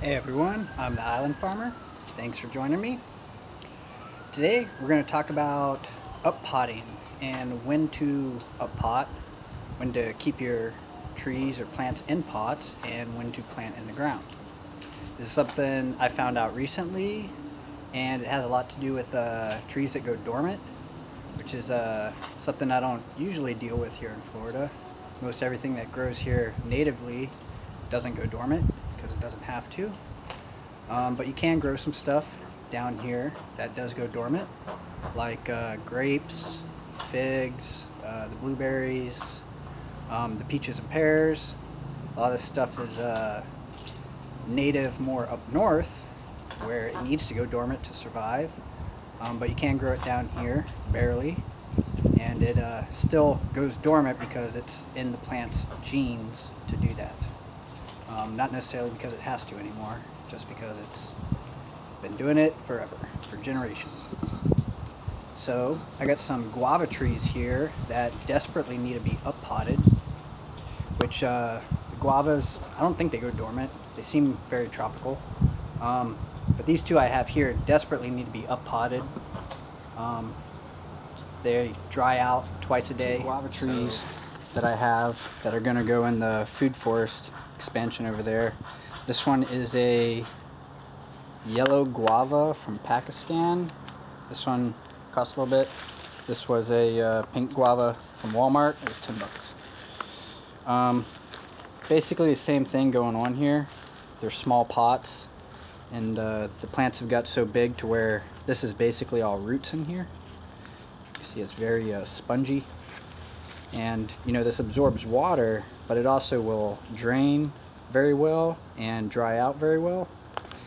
Hey everyone, I'm the Island Farmer. Thanks for joining me. Today we're going to talk about up-potting and when to up-pot, when to keep your trees or plants in pots, and when to plant in the ground. This is something I found out recently, and it has a lot to do with trees that go dormant, which is something I don't usually deal with here in Florida. Most everything that grows here natively doesn't go dormant because it doesn't have to. But you can grow some stuff down here that does go dormant, like grapes, figs, the blueberries, the peaches and pears. A lot of this stuff is native more up north where it needs to go dormant to survive, but you can grow it down here barely, and it still goes dormant because it's in the plant's genes to do that. Not necessarily because it has to anymore, just because it's been doing it forever, for generations. So I got some guava trees here that desperately need to be up-potted, which the guavas, I don't think they go dormant. They seem very tropical. But these two I have here desperately need to be up-potted. They dry out twice a day. Guava trees that I have that are going to go in the food forest expansion over there. This one is a yellow guava from Pakistan. This one cost a little bit. This was a pink guava from Walmart. It was $10. Basically the same thing going on here. They're small pots, and the plants have got so big to where this is basically all roots in here. You see it's very spongy, and you know, this absorbs water, but it also will drain very well and dry out very well.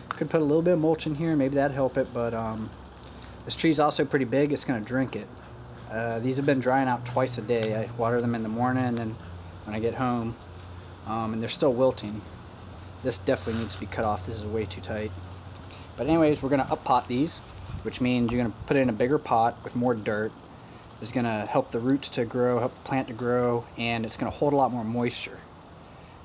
Could put a little bit of mulch in here, maybe that'd help it, but this tree's also pretty big, it's going to drink it. These have been drying out twice a day. I water them in the morning and then when I get home, and they're still wilting. This definitely needs to be cut off. This is way too tight. But anyways, we're going to up-pot these, which means you're going to put it in a bigger pot with more dirt. It's going to help the roots to grow, help the plant to grow, and it's going to hold a lot more moisture.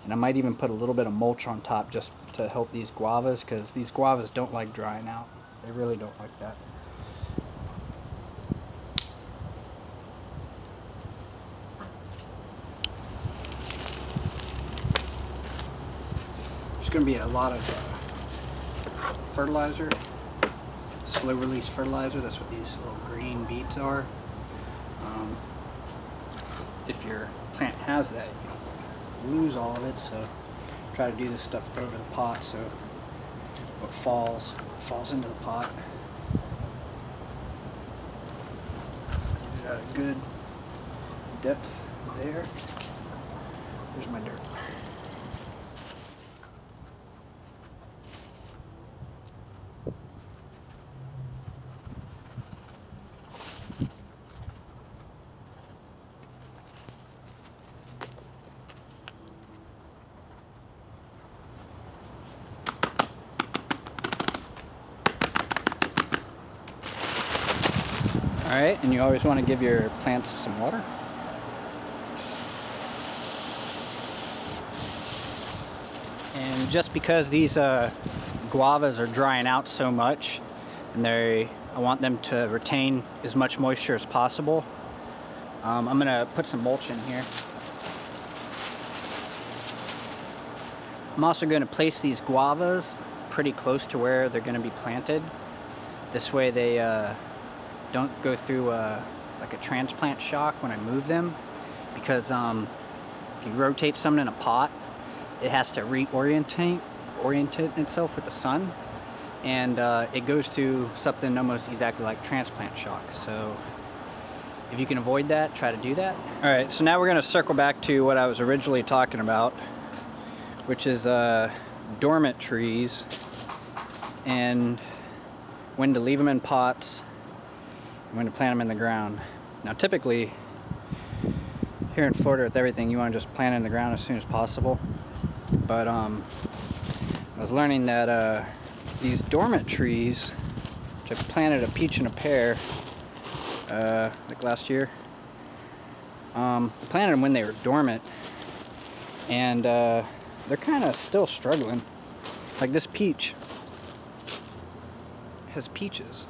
And I might even put a little bit of mulch on top just to help these guavas, because these guavas don't like drying out. They really don't like that. There's going to be a lot of fertilizer, slow release fertilizer. That's what these little green beads are. If your plant has that, you lose all of it, so try to do this stuff over the pot so what falls into the pot. Got a good depth there. There's my dirt. Alright, and you always want to give your plants some water. And just because these guavas are drying out so much, and I want them to retain as much moisture as possible, I'm going to put some mulch in here. I'm also going to place these guavas pretty close to where they're going to be planted. This way they don't go through like a transplant shock when I move them, because if you rotate something in a pot, it has to reorient itself with the sun, and it goes through something almost exactly like transplant shock. So if you can avoid that, try to do that. Alright, so now we're going to circle back to what I was originally talking about, which is dormant trees and when to leave them in pots, when to plant them in the ground. Now typically here in Florida with everything, you want to just plant it in the ground as soon as possible, but I was learning that these dormant trees, which I planted a peach and a pear like last year, I planted them when they were dormant, and they're kind of still struggling. Like this peach has peaches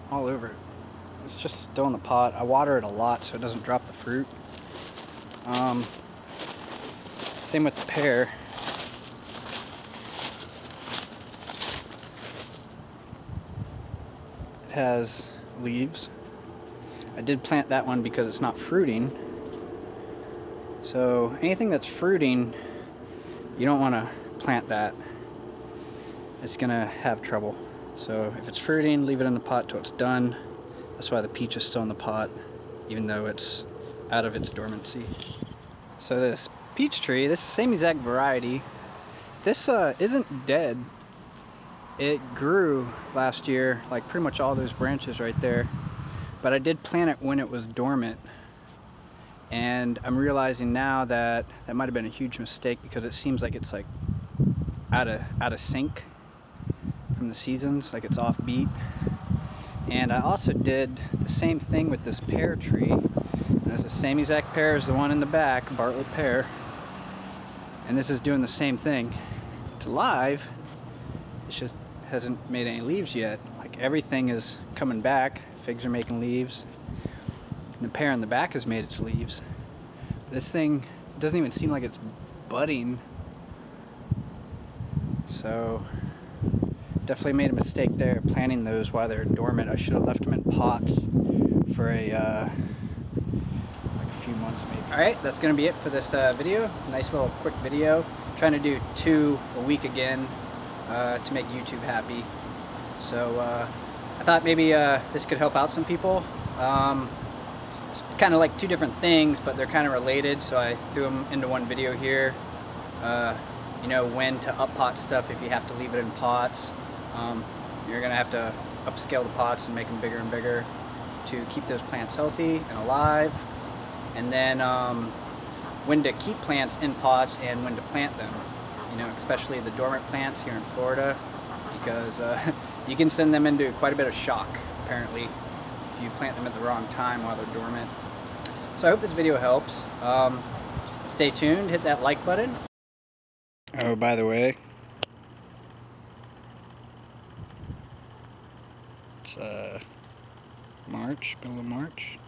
all over it. It's just still in the pot. I water it a lot so it doesn't drop the fruit. Same with the pear. It has leaves. I did plant that one because it's not fruiting. So anything that's fruiting, you don't want to plant that. It's gonna have trouble. So if it's fruiting, leave it in the pot till it's done. That's why the peach is still in the pot, even though it's out of its dormancy. So this peach tree, this is the same exact variety. This isn't dead. It grew last year, like pretty much all those branches right there. But I did plant it when it was dormant. And I'm realizing now that that might have been a huge mistake because it seems like it's like out of sync from the seasons, like it's offbeat. And I also did the same thing with this pear tree. And it's the same exact pear as the one in the back, Bartlett Pear. And this is doing the same thing. It's alive, it just hasn't made any leaves yet. Like everything is coming back, figs are making leaves. And the pear in the back has made its leaves. This thing doesn't even seem like it's budding. So definitely made a mistake there planting those while they're dormant. I should have left them in pots for like a few months maybe. Alright, that's going to be it for this video. Nice little quick video. I'm trying to do 2 a week again to make YouTube happy. So I thought maybe this could help out some people. It's kind of like 2 different things, but they're kind of related, so I threw them into one video here. You know, when to up pot stuff if you have to leave it in pots. You're going to have to upscale the pots and make them bigger and bigger to keep those plants healthy and alive. And then when to keep plants in pots and when to plant them. You know, especially the dormant plants here in Florida, because you can send them into quite a bit of shock, apparently, if you plant them at the wrong time while they're dormant. So I hope this video helps. Stay tuned, hit that like button. Oh, by the way, it's March, middle of March.